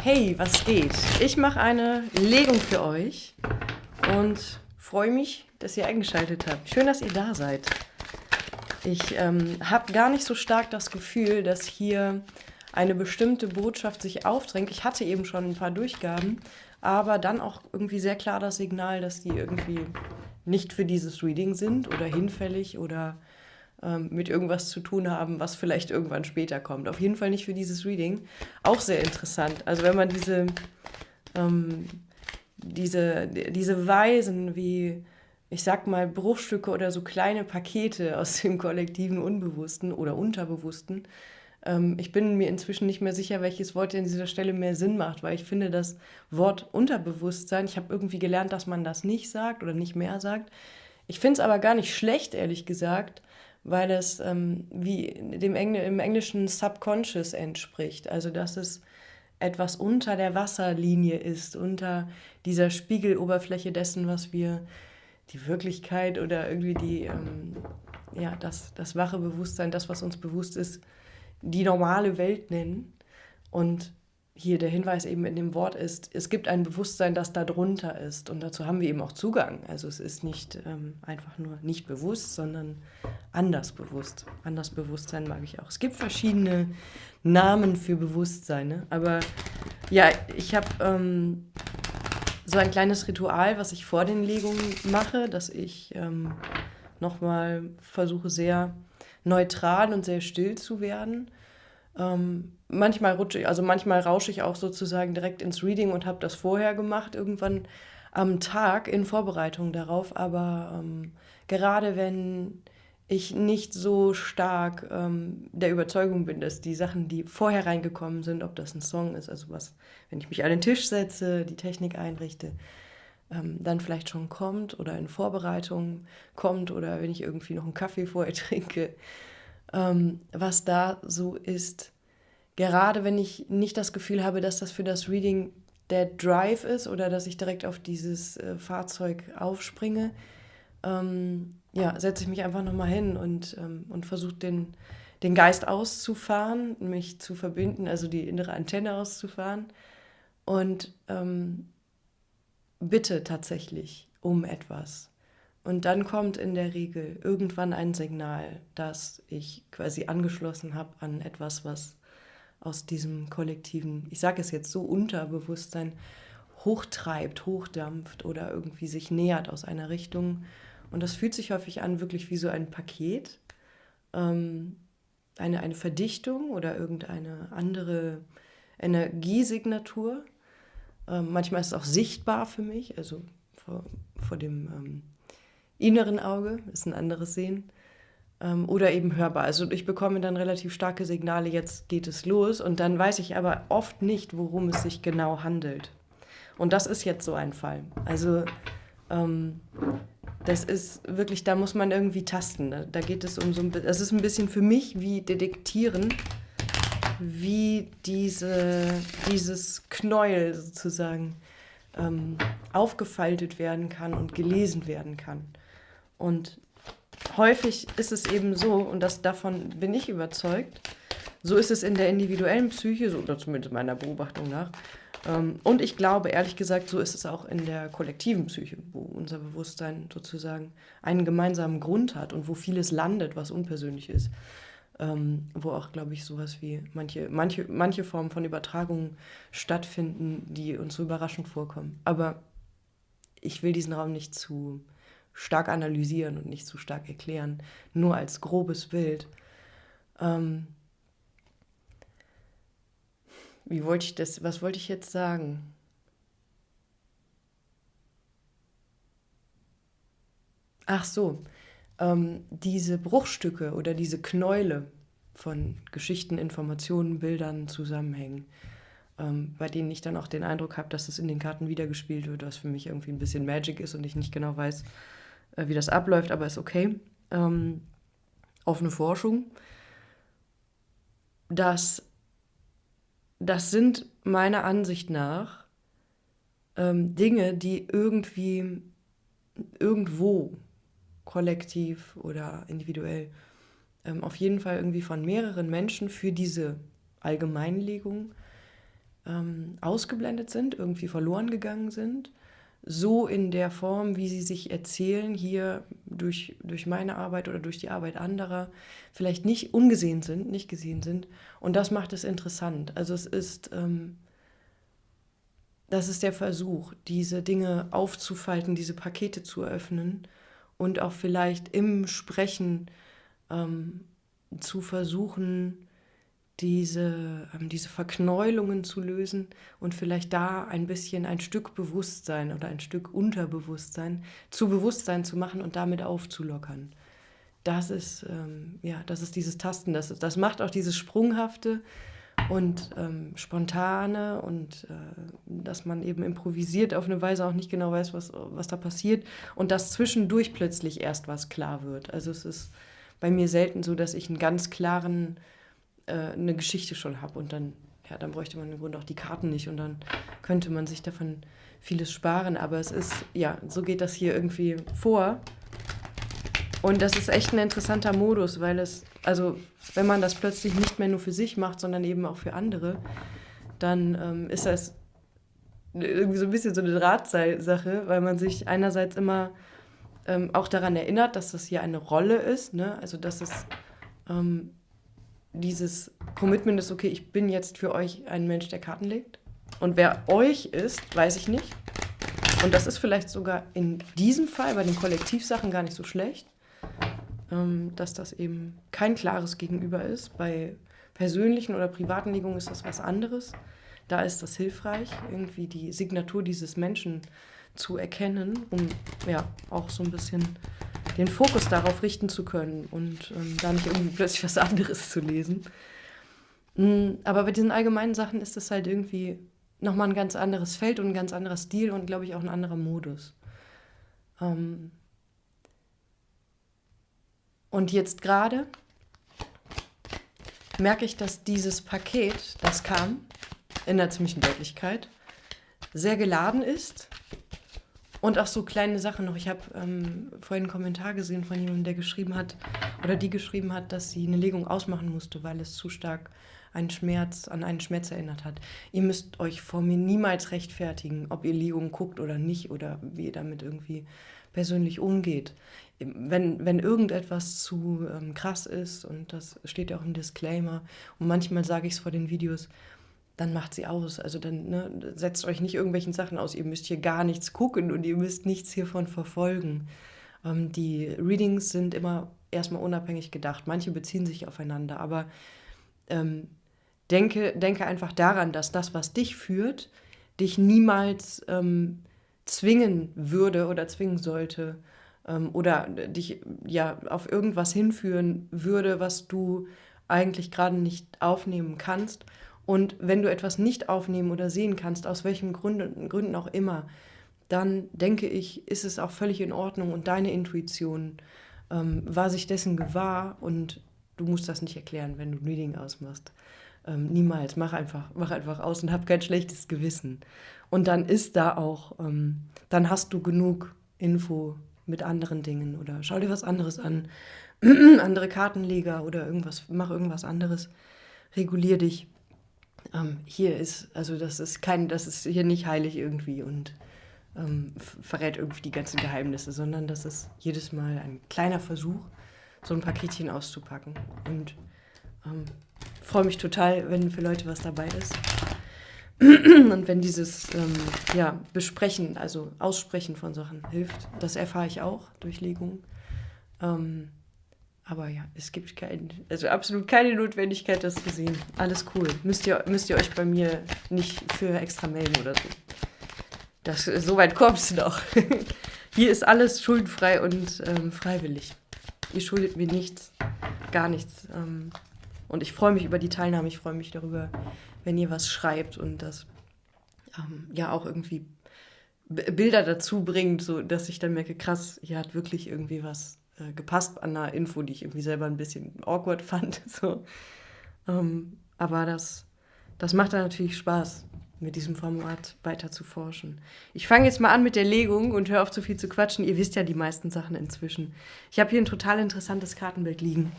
Hey, was geht? Ich mache eine Legung für euch und freue mich, dass ihr eingeschaltet habt. Schön, dass ihr da seid. Ich habe gar nicht so stark das Gefühl, dass hier eine bestimmte Botschaft sich aufdrängt. Ich hatte eben schon ein paar Durchgaben, aber dann auch irgendwie sehr klar das Signal, dass die irgendwie nicht für dieses Reading sind oder hinfällig oder mit irgendwas zu tun haben, was vielleicht irgendwann später kommt. Auf jeden Fall nicht für dieses Reading. Auch sehr interessant. Also wenn man ähm, diese Weisen wie, ich sag mal, Bruchstücke oder so kleine Pakete aus dem kollektiven Unbewussten oder Unterbewussten. Ich bin mir inzwischen nicht mehr sicher, welches Wort an dieser Stelle mehr Sinn macht, weil ich finde das Wort Unterbewusstsein, ich habe irgendwie gelernt, dass man das nicht sagt oder nicht mehr sagt. Ich finde es aber gar nicht schlecht, ehrlich gesagt, weil es wie im Englischen Subconscious entspricht. Also, dass es etwas unter der Wasserlinie ist, unter dieser Spiegeloberfläche dessen, was wir die Wirklichkeit oder irgendwie ja, das wache Bewusstsein, das, was uns bewusst ist, die normale Welt nennen. Und hier der Hinweis eben in dem Wort ist, es gibt ein Bewusstsein, das da drunter ist. Und dazu haben wir eben auch Zugang. Also es ist nicht einfach nur nicht bewusst, sondern anders bewusst. Anders Bewusstsein mag ich auch. Es gibt verschiedene Namen für Bewusstsein. Ne? Aber ja, ich habe so ein kleines Ritual, was ich vor den Legungen mache, dass ich nochmal versuche, sehr neutral und sehr still zu werden. Manchmal rausche ich auch sozusagen direkt ins Reading und habe das vorher gemacht, irgendwann am Tag in Vorbereitung darauf. Aber gerade wenn ich nicht so stark der Überzeugung bin, dass die Sachen, die vorher reingekommen sind, ob das ein Song ist, also was, wenn ich mich an den Tisch setze, die Technik einrichte, dann vielleicht schon kommt oder in Vorbereitung kommt oder wenn ich irgendwie noch einen Kaffee vorher trinke, was da so ist. Gerade wenn ich nicht das Gefühl habe, dass das für das Reading der Drive ist oder dass ich direkt auf dieses Fahrzeug aufspringe, ja, setze ich mich einfach nochmal hin und versuche den Geist auszufahren, mich zu verbinden, also die innere Antenne auszufahren und bitte tatsächlich um etwas. Und dann kommt in der Regel irgendwann ein Signal, dass ich quasi angeschlossen habe an etwas, was aus diesem kollektiven, ich sage es jetzt so, Unterbewusstsein hochtreibt, hochdampft oder irgendwie sich nähert aus einer Richtung. Und das fühlt sich häufig an, wirklich wie so ein Paket, ähm, eine Verdichtung oder irgendeine andere Energiesignatur. Manchmal ist es auch sichtbar für mich, also vor dem inneren Auge ist ein anderes Sehen. Oder eben hörbar. Also ich bekomme dann relativ starke Signale, jetzt geht es los. Und dann weiß ich aber oft nicht, worum es sich genau handelt. Und das ist jetzt so ein Fall. Also ähm, das ist wirklich, da muss man irgendwie tasten. Da geht es um so ein bisschen, das ist ein bisschen für mich wie Detektieren, wie dieses Knäuel sozusagen aufgefaltet werden kann und gelesen werden kann. Und häufig ist es eben so, und davon bin ich überzeugt, so ist es in der individuellen Psyche, so, oder zumindest meiner Beobachtung nach. Und ich glaube, ehrlich gesagt, so ist es auch in der kollektiven Psyche, wo unser Bewusstsein sozusagen einen gemeinsamen Grund hat und wo vieles landet, was unpersönlich ist. Wo auch, glaube ich, sowas wie manche Formen von Übertragung stattfinden, die uns so überraschend vorkommen. Aber ich will diesen Raum nicht zu stark analysieren und nicht zu stark erklären, nur als grobes Bild. Ähm, was wollte ich jetzt sagen? Ach so, diese Bruchstücke oder diese Knäule von Geschichten, Informationen, Bildern, Zusammenhängen, bei denen ich dann auch den Eindruck habe, dass es in den Karten wiedergespielt wird, was für mich irgendwie ein bisschen Magic ist und ich nicht genau weiß, wie das abläuft, aber ist okay. Ähm, Offene Forschung. Das, das sind meiner Ansicht nach Dinge, die irgendwo kollektiv oder individuell auf jeden Fall irgendwie von mehreren Menschen für diese Allgemeinlegung ausgeblendet sind, irgendwie verloren gegangen sind, so in der Form, wie sie sich erzählen, hier durch meine Arbeit oder durch die Arbeit anderer, vielleicht nicht ungesehen sind, nicht gesehen sind. Und das macht es interessant. Also das ist der Versuch, diese Dinge aufzufalten, diese Pakete zu öffnen und auch vielleicht im Sprechen zu versuchen, diese Verknäulungen zu lösen und vielleicht da ein Stück Bewusstsein oder ein Stück Unterbewusstsein zu Bewusstsein zu machen und damit aufzulockern. Das ist dieses Tasten, das macht auch dieses Sprunghafte und Spontane und dass man eben improvisiert auf eine Weise auch nicht genau weiß, was da passiert und dass zwischendurch plötzlich erst was klar wird. Also es ist bei mir selten so, dass ich einen ganz klaren eine Geschichte schon habe und dann bräuchte man im Grunde auch die Karten nicht und dann könnte man sich davon vieles sparen, aber es ist, so geht das hier irgendwie vor und das ist echt ein interessanter Modus, weil wenn man das plötzlich nicht mehr nur für sich macht, sondern eben auch für andere, dann ist das irgendwie so ein bisschen so eine Drahtseilsache, weil man sich einerseits immer auch daran erinnert, dass das hier eine Rolle ist, ne? Also dass es dieses Commitment ist, okay, ich bin jetzt für euch ein Mensch, der Karten legt. Und wer euch ist, weiß ich nicht. Und das ist vielleicht sogar in diesem Fall bei den Kollektivsachen gar nicht so schlecht, dass das eben kein klares Gegenüber ist. Bei persönlichen oder privaten Legungen ist das was anderes. Da ist das hilfreich, irgendwie die Signatur dieses Menschen zu erkennen, um auch so ein bisschen den Fokus darauf richten zu können und da nicht irgendwie plötzlich was anderes zu lesen. Aber bei diesen allgemeinen Sachen ist das halt irgendwie nochmal ein ganz anderes Feld und ein ganz anderer Stil und, glaube ich, auch ein anderer Modus. Und jetzt gerade merke ich, dass dieses Paket, das kam, in der ziemlichen Deutlichkeit, sehr geladen ist. Und auch so kleine Sachen noch. Ich habe vorhin einen Kommentar gesehen von jemandem, der geschrieben hat, dass sie eine Legung ausmachen musste, weil es zu stark an einen Schmerz erinnert hat. Ihr müsst euch vor mir niemals rechtfertigen, ob ihr Legungen guckt oder nicht oder wie ihr damit irgendwie persönlich umgeht. Wenn irgendetwas zu krass ist, und das steht ja auch im Disclaimer, und manchmal sage ich es vor den Videos, dann macht sie aus. Also dann setzt euch nicht irgendwelchen Sachen aus. Ihr müsst hier gar nichts gucken und ihr müsst nichts hiervon verfolgen. Die Readings sind immer erstmal unabhängig gedacht. Manche beziehen sich aufeinander, aber denke einfach daran, dass das, was dich führt, dich niemals zwingen würde oder zwingen sollte oder dich auf irgendwas hinführen würde, was du eigentlich gerade nicht aufnehmen kannst. Und wenn du etwas nicht aufnehmen oder sehen kannst, aus welchen Gründen auch immer, dann denke ich, ist es auch völlig in Ordnung und deine Intuition war sich dessen gewahr und du musst das nicht erklären, wenn du ein Reading ausmachst. Niemals. Mach einfach aus und hab kein schlechtes Gewissen. Und dann ist da auch, dann hast du genug Info mit anderen Dingen oder schau dir was anderes an, andere Kartenleger oder mach irgendwas anderes, regulier dich. Das ist hier nicht heilig irgendwie und verrät irgendwie die ganzen Geheimnisse, sondern das ist jedes Mal ein kleiner Versuch, so ein Paketchen auszupacken. Und freue mich total, wenn für Leute was dabei ist. Und wenn dieses Besprechen, also Aussprechen von Sachen hilft, das erfahre ich auch durch Legungen. Aber ja, es gibt absolut keine Notwendigkeit, das zu sehen. Alles cool. Müsst ihr euch bei mir nicht für extra melden oder so. So weit kommst du noch. Hier ist alles schuldenfrei und freiwillig. Ihr schuldet mir nichts, gar nichts. Und ich freue mich über die Teilnahme. Ich freue mich darüber, wenn ihr was schreibt und das auch irgendwie Bilder dazu bringt, so dass ich dann merke, krass, hier hat wirklich irgendwie was gepasst an einer Info, die ich irgendwie selber ein bisschen awkward fand. So. Aber das macht dann natürlich Spaß, mit diesem Format weiter zu forschen. Ich fange jetzt mal an mit der Legung und höre auf, zu viel zu quatschen. Ihr wisst ja die meisten Sachen inzwischen. Ich habe hier ein total interessantes Kartenbild liegen.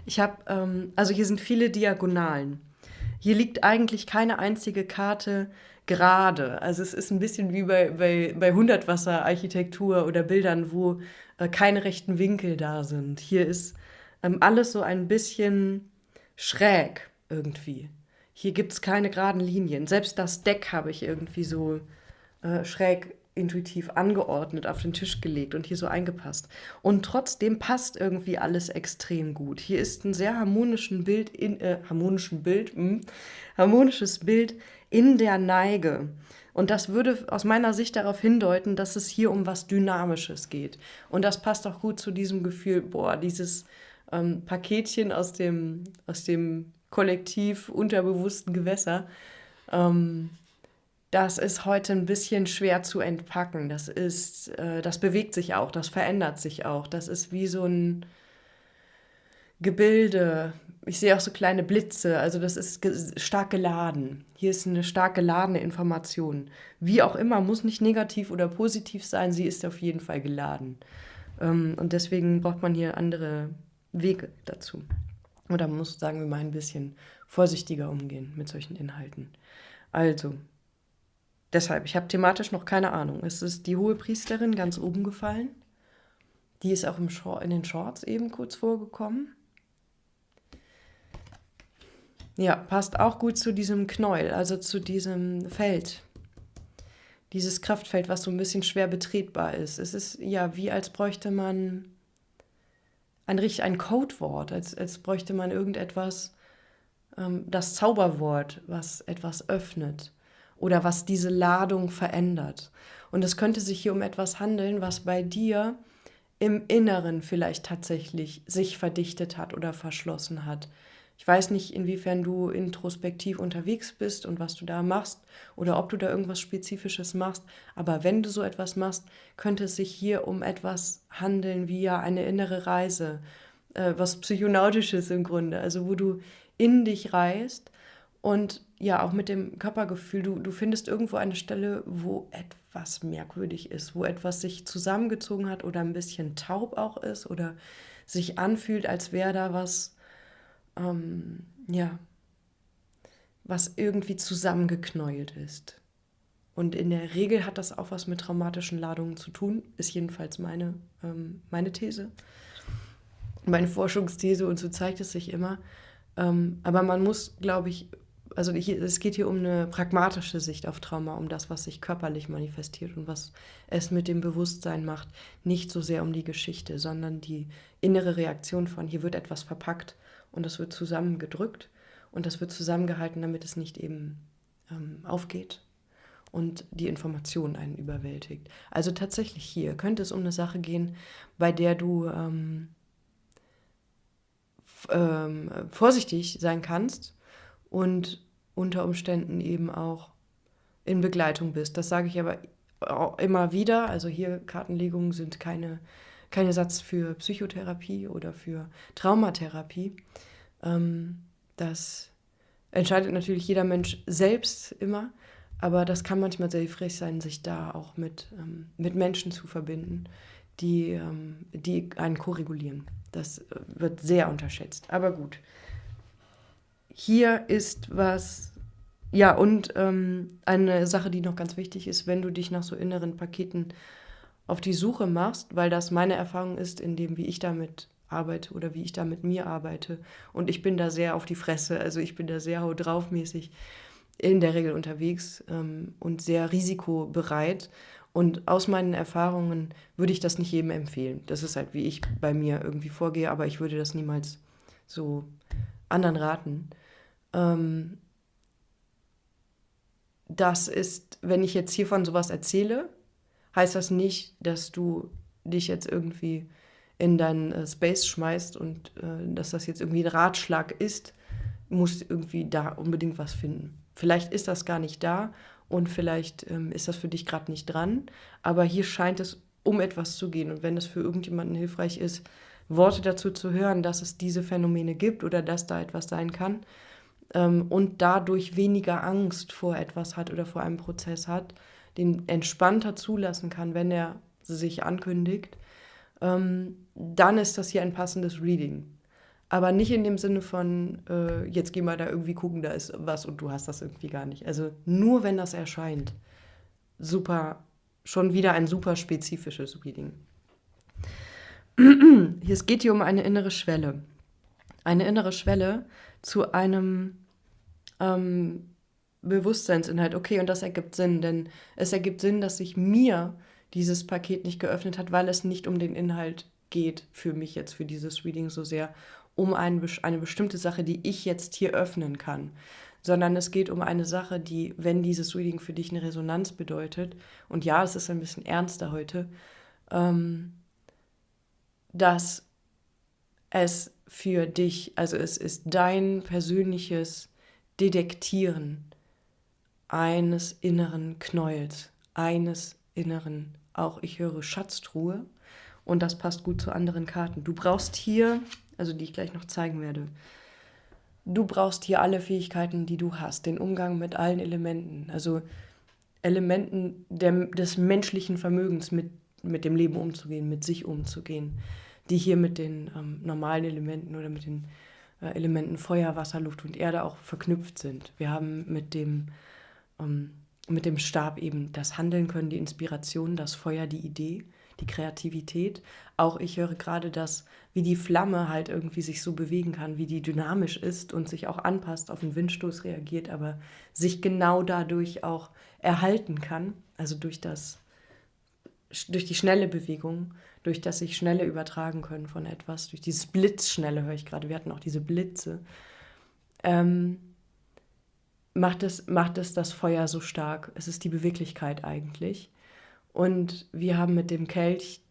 Hier sind viele Diagonalen. Hier liegt eigentlich keine einzige Karte gerade. Also es ist ein bisschen wie bei Hundertwasser-Architektur oder Bildern, wo keine rechten Winkel da sind. Hier ist alles so ein bisschen schräg irgendwie. Hier gibt es keine geraden Linien. Selbst das Deck habe ich irgendwie so schräg intuitiv angeordnet auf den Tisch gelegt und hier so eingepasst. Und trotzdem passt irgendwie alles extrem gut. Hier ist ein sehr harmonisches Bild in der Neige. Und das würde aus meiner Sicht darauf hindeuten, dass es hier um was Dynamisches geht. Und das passt auch gut zu diesem Gefühl, boah, dieses Paketchen aus dem Kollektiv unterbewussten Gewässer. Ähm, Das ist heute ein bisschen schwer zu entpacken. Das bewegt sich auch, das verändert sich auch. Das ist wie so ein Gebilde. Ich sehe auch so kleine Blitze, also das ist stark geladen. Hier ist eine stark geladene Information. Wie auch immer, muss nicht negativ oder positiv sein, sie ist auf jeden Fall geladen. Und deswegen braucht man hier andere Wege dazu. Oder man muss, sagen wir mal, ein bisschen vorsichtiger umgehen mit solchen Inhalten. Also, deshalb, ich habe thematisch noch keine Ahnung. Es ist die Hohepriesterin ganz oben gefallen. Die ist auch in den Shorts eben kurz vorgekommen. Ja, passt auch gut zu diesem Knäuel, also zu diesem Feld. Dieses Kraftfeld, was so ein bisschen schwer betretbar ist. Es ist ja wie als bräuchte man ein Codewort, als bräuchte man irgendetwas, das Zauberwort, was etwas öffnet oder was diese Ladung verändert. Und es könnte sich hier um etwas handeln, was bei dir im Inneren vielleicht tatsächlich sich verdichtet hat oder verschlossen hat. Ich weiß nicht, inwiefern du introspektiv unterwegs bist und was du da machst oder ob du da irgendwas Spezifisches machst. Aber wenn du so etwas machst, könnte es sich hier um etwas handeln wie ja eine innere Reise, was Psychonautisches im Grunde, also wo du in dich reist und ja auch mit dem Körpergefühl, du findest irgendwo eine Stelle, wo etwas merkwürdig ist, wo etwas sich zusammengezogen hat oder ein bisschen taub auch ist oder sich anfühlt, als wäre da was, ja, was irgendwie zusammengeknäult ist. Und in der Regel hat das auch was mit traumatischen Ladungen zu tun, ist jedenfalls meine These, meine Forschungsthese und so zeigt es sich immer. Aber man muss, glaube ich, es geht hier um eine pragmatische Sicht auf Trauma, um das, was sich körperlich manifestiert und was es mit dem Bewusstsein macht. Nicht so sehr um die Geschichte, sondern die innere Reaktion von, hier wird etwas verpackt und das wird zusammengedrückt und das wird zusammengehalten, damit es nicht eben aufgeht und die Information einen überwältigt. Also tatsächlich hier könnte es um eine Sache gehen, bei der du vorsichtig sein kannst und unter Umständen eben auch in Begleitung bist. Das sage ich aber auch immer wieder. Also hier Kartenlegungen sind keine Satz für Psychotherapie oder für Traumatherapie. Das entscheidet natürlich jeder Mensch selbst immer, aber das kann manchmal sehr hilfreich sein, sich da auch mit Menschen zu verbinden, die einen koregulieren. Das wird sehr unterschätzt, aber gut. Hier ist was, ja, und eine Sache, die noch ganz wichtig ist, wenn du dich nach so inneren Paketen auf die Suche machst, weil das meine Erfahrung ist, in dem, wie ich damit arbeite oder wie ich da mit mir arbeite. Und ich bin da sehr auf die Fresse, also ich bin da sehr hau drauf mäßig in der Regel unterwegs und sehr risikobereit. Und aus meinen Erfahrungen würde ich das nicht jedem empfehlen. Das ist halt, wie ich bei mir irgendwie vorgehe, aber ich würde das niemals so anderen raten. Das ist, wenn ich jetzt hiervon sowas erzähle, heißt das nicht, dass du dich jetzt irgendwie in deinen Space schmeißt und dass das jetzt irgendwie ein Ratschlag ist, musst irgendwie da unbedingt was finden. Vielleicht ist das gar nicht da und vielleicht ist das für dich gerade nicht dran, aber hier scheint es um etwas zu gehen. Und wenn es für irgendjemanden hilfreich ist, Worte dazu zu hören, dass es diese Phänomene gibt oder dass da etwas sein kann und dadurch weniger Angst vor etwas hat oder vor einem Prozess hat, den entspannter zulassen kann, wenn er sich ankündigt, dann ist das hier ein passendes Reading. Aber nicht in dem Sinne von, jetzt geh mal da irgendwie gucken, da ist was und du hast das irgendwie gar nicht. Also nur wenn das erscheint. Super, schon wieder ein super spezifisches Reading. Es geht hier um eine innere Schwelle. Eine innere Schwelle zu einem Bewusstseinsinhalt. Okay, und das ergibt Sinn, denn es ergibt Sinn, dass sich mir dieses Paket nicht geöffnet hat, weil es nicht um den Inhalt geht, für mich jetzt, für dieses Reading so sehr, um eine bestimmte Sache, die ich jetzt hier öffnen kann, sondern es geht um eine Sache, die, wenn dieses Reading für dich eine Resonanz bedeutet, und ja, es ist ein bisschen ernster heute, dass es für dich, also es ist dein persönliches Detektieren eines inneren Knäuels, eines inneren, auch ich höre Schatztruhe, und das passt gut zu anderen Karten. Du brauchst hier, also die ich gleich noch zeigen werde, du brauchst hier alle Fähigkeiten, die du hast, den Umgang mit allen Elementen, also Elementen des menschlichen Vermögens mit dem Leben umzugehen, mit sich umzugehen, die hier mit den normalen Elementen oder mit den Elementen Feuer, Wasser, Luft und Erde auch verknüpft sind. Wir haben mit dem Stab eben das Handeln können, die Inspiration, das Feuer, die Idee, die Kreativität. Auch ich höre gerade das, wie die Flamme halt irgendwie sich so bewegen kann, wie die dynamisch ist und sich auch anpasst, auf den Windstoß reagiert, aber sich genau dadurch auch erhalten kann, also durch die schnelle Bewegung, durch das sich Schnelle übertragen können von etwas, durch dieses Blitzschnelle höre ich gerade, wir hatten auch diese Blitze, macht es das Feuer so stark. Es ist die Beweglichkeit eigentlich. Und wir haben mit dem Kelch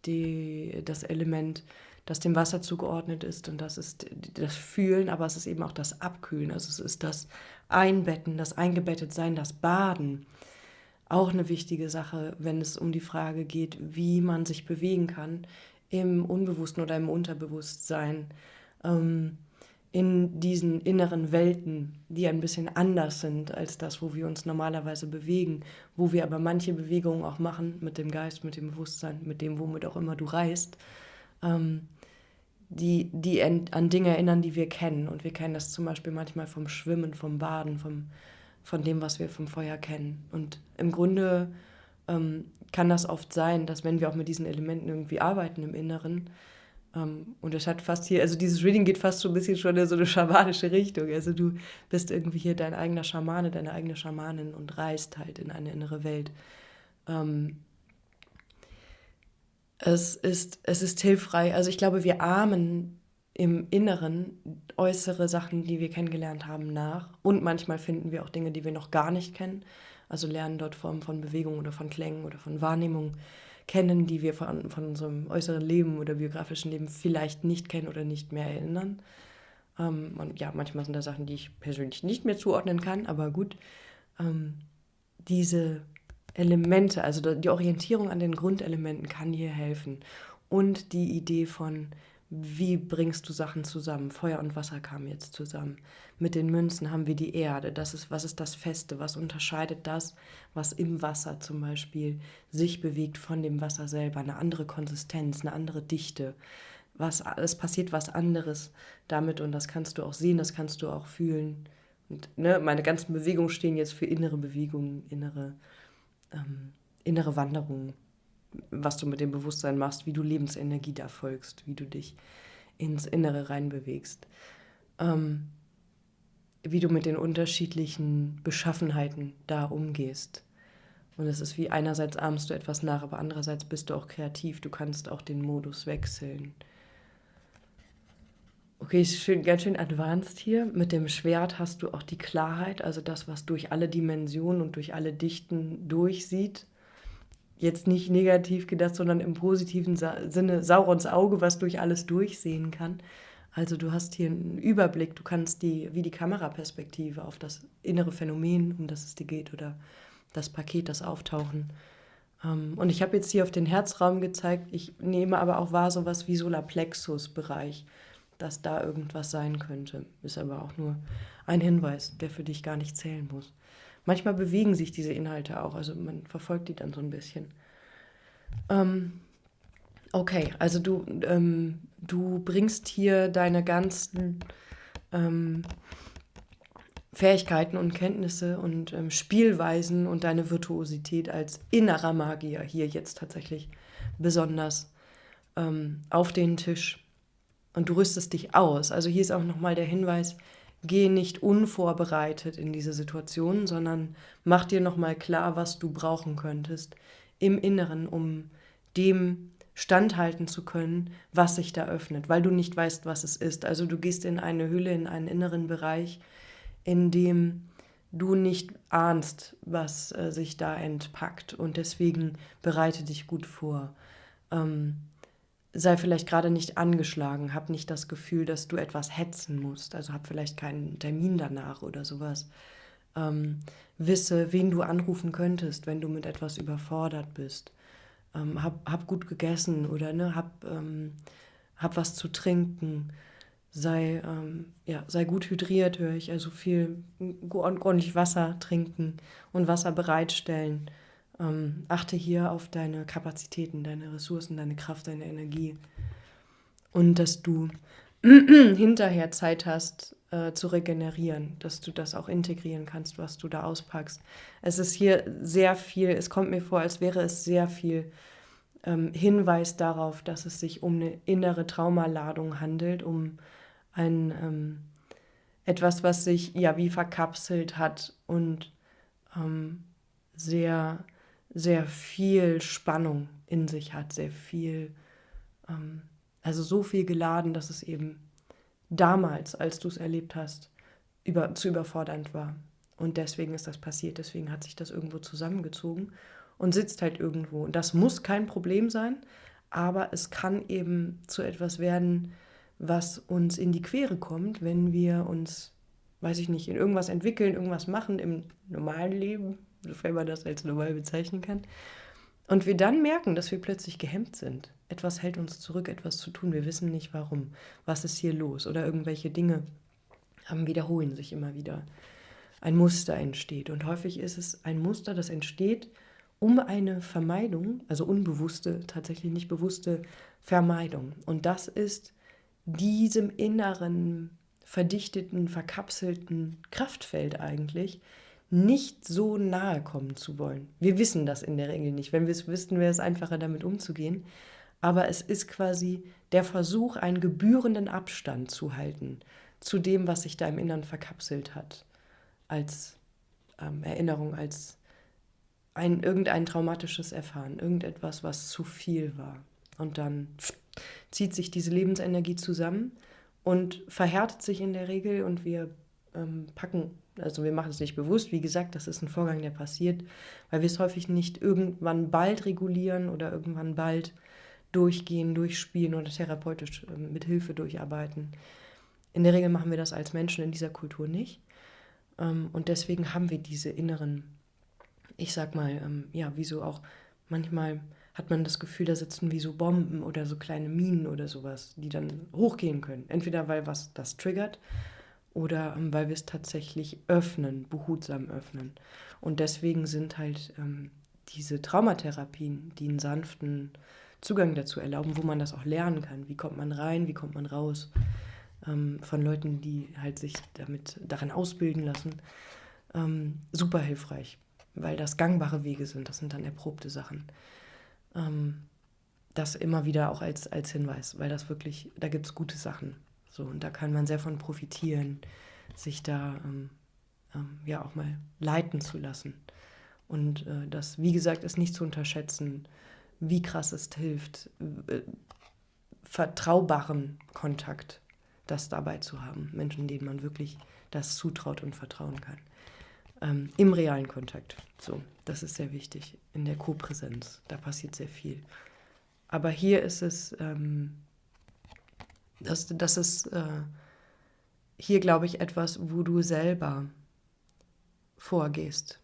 das Element, das dem Wasser zugeordnet ist, und das ist das Fühlen, aber es ist eben auch das Abkühlen. Also es ist das Einbetten, das Eingebettetsein, das Baden. Auch eine wichtige Sache, wenn es um die Frage geht, wie man sich bewegen kann im Unbewussten oder im Unterbewusstsein, in diesen inneren Welten, die ein bisschen anders sind als das, wo wir uns normalerweise bewegen, wo wir aber manche Bewegungen auch machen mit dem Geist, mit dem Bewusstsein, mit dem, womit auch immer du reist, die an Dinge erinnern, die wir kennen. Und wir kennen das zum Beispiel manchmal vom Schwimmen, vom Baden, von dem, was wir vom Feuer kennen. Und im Grunde kann das oft sein, dass wenn wir auch mit diesen Elementen irgendwie arbeiten im Inneren, und es hat fast hier, also dieses Reading geht fast so ein bisschen schon in so eine schamanische Richtung. Also du bist irgendwie hier dein eigener Schamane, deine eigene Schamanin und reist halt in eine innere Welt. Es ist hilfreich. Also ich glaube, wir ahmen im Inneren äußere Sachen, die wir kennengelernt haben, nach. Und manchmal finden wir auch Dinge, die wir noch gar nicht kennen. Also lernen dort Formen von Bewegung oder von Klängen oder von Wahrnehmung kennen, die wir von unserem äußeren Leben oder biografischen Leben vielleicht nicht kennen oder nicht mehr erinnern. Und ja, manchmal sind da Sachen, die ich persönlich nicht mehr zuordnen kann, aber gut. Diese Elemente, also die Orientierung an den Grundelementen kann hier helfen. Und die Idee von, wie bringst du Sachen zusammen? Feuer und Wasser kamen jetzt zusammen. Mit den Münzen haben wir die Erde. Was ist das Feste? Was unterscheidet das, was im Wasser zum Beispiel sich bewegt von dem Wasser selber? Eine andere Konsistenz, eine andere Dichte. Es passiert was anderes damit, und das kannst du auch sehen, das kannst du auch fühlen. Und ne, meine ganzen Bewegungen stehen jetzt für innere Bewegungen, innere Wanderungen, was du mit dem Bewusstsein machst, wie du Lebensenergie da folgst, wie du dich ins Innere reinbewegst, wie du mit den unterschiedlichen Beschaffenheiten da umgehst. Und es ist wie, einerseits ahmst du etwas nach, aber andererseits bist du auch kreativ, du kannst auch den Modus wechseln. Okay, ist ganz schön advanced hier. Mit dem Schwert hast du auch die Klarheit, also das, was durch alle Dimensionen und durch alle Dichten durchsieht. Jetzt nicht negativ gedacht, sondern im positiven Sinne Saurons Auge, was durch alles durchsehen kann. Also du hast hier einen Überblick, du kannst wie die Kameraperspektive auf das innere Phänomen, um das es dir geht, oder das Paket, das Auftauchen. Und ich habe jetzt hier auf den Herzraum gezeigt, ich nehme aber auch wahr, sowas wie Solarplexus-Bereich, dass da irgendwas sein könnte. Ist aber auch nur ein Hinweis, der für dich gar nicht zählen muss. Manchmal bewegen sich diese Inhalte auch, also man verfolgt die dann so ein bisschen. Okay, also Du bringst hier deine ganzen Fähigkeiten und Kenntnisse und Spielweisen und deine Virtuosität als innerer Magier hier jetzt tatsächlich besonders auf den Tisch. Und du rüstest dich aus. Also hier ist auch nochmal der Hinweis, geh nicht unvorbereitet in diese Situation, sondern mach dir nochmal klar, was du brauchen könntest im Inneren, um dem standhalten zu können, was sich da öffnet, weil du nicht weißt, was es ist. Also du gehst in eine Hülle, in einen inneren Bereich, in dem du nicht ahnst, was sich da entpackt. Und deswegen bereite dich gut vor. Sei vielleicht gerade nicht angeschlagen, hab nicht das Gefühl, dass du etwas hetzen musst. Also hab vielleicht keinen Termin danach oder sowas. Wisse, wen du anrufen könntest, wenn du mit etwas überfordert bist. Hab gut gegessen oder ne, hab was zu trinken. Sei gut hydriert, höre ich. Also viel ordentlich Wasser trinken und Wasser bereitstellen. Achte hier auf deine Kapazitäten, deine Ressourcen, deine Kraft, deine Energie. Und dass du hinterher Zeit hast, zu regenerieren, dass du das auch integrieren kannst, was du da auspackst. Es ist hier sehr viel, es kommt mir vor, als wäre es sehr viel Hinweis darauf, dass es sich um eine innere Traumaladung handelt, um etwas, was sich ja wie verkapselt hat und sehr, sehr viel Spannung in sich hat, sehr viel, also so viel geladen, dass es eben damals, als du es erlebt hast, zu überfordernd war. Und deswegen ist das passiert, deswegen hat sich das irgendwo zusammengezogen und sitzt halt irgendwo. Und das muss kein Problem sein, aber es kann eben zu etwas werden, was uns in die Quere kommt, wenn wir uns, weiß ich nicht, in irgendwas entwickeln, irgendwas machen im normalen Leben, sofern man das als normal bezeichnen kann. Und wir dann merken, dass wir plötzlich gehemmt sind. Etwas hält uns zurück, etwas zu tun. Wir wissen nicht warum. Was ist hier los? Oder irgendwelche Dinge wiederholen sich immer wieder. Ein Muster entsteht. Und häufig ist es ein Muster, das entsteht, um eine Vermeidung, also unbewusste, tatsächlich nicht bewusste Vermeidung. Und das ist diesem inneren, verdichteten, verkapselten Kraftfeld eigentlich nicht so nahe kommen zu wollen. Wir wissen das in der Regel nicht. Wenn wir es wüssten, wäre es einfacher, damit umzugehen. Aber es ist quasi der Versuch, einen gebührenden Abstand zu halten zu dem, was sich da im Inneren verkapselt hat, als Erinnerung, als irgendein traumatisches Erfahren, irgendetwas, was zu viel war. Und dann zieht sich diese Lebensenergie zusammen und verhärtet sich in der Regel und wir also wir machen es nicht bewusst, wie gesagt, das ist ein Vorgang, der passiert, weil wir es häufig nicht irgendwann bald regulieren oder irgendwann bald durchgehen, durchspielen oder therapeutisch mit Hilfe durcharbeiten. In der Regel machen wir das als Menschen in dieser Kultur nicht. Und deswegen haben wir diese inneren, ich sag mal, wie so auch, manchmal hat man das Gefühl, da sitzen wie so Bomben oder so kleine Minen oder sowas, die dann hochgehen können. Entweder weil was das triggert oder weil wir es tatsächlich öffnen, behutsam öffnen. Und deswegen sind halt diese Traumatherapien, die einen sanften Zugang dazu erlauben, wo man das auch lernen kann. Wie kommt man rein, wie kommt man raus? Von Leuten, die halt sich darin ausbilden lassen. Super hilfreich, weil das gangbare Wege sind. Das sind dann erprobte Sachen. Das immer wieder auch als Hinweis, weil das wirklich, da gibt es gute Sachen. So, und da kann man sehr von profitieren, sich da auch mal leiten zu lassen. Und das, wie gesagt, ist nicht zu unterschätzen, wie krass es hilft, vertraubaren Kontakt, das dabei zu haben. Menschen, denen man wirklich das zutraut und vertrauen kann. Im realen Kontakt. So, das ist sehr wichtig. In der Kopräsenz, da passiert sehr viel. Aber hier ist es, das ist hier, glaube ich, etwas, wo du selber vorgehst.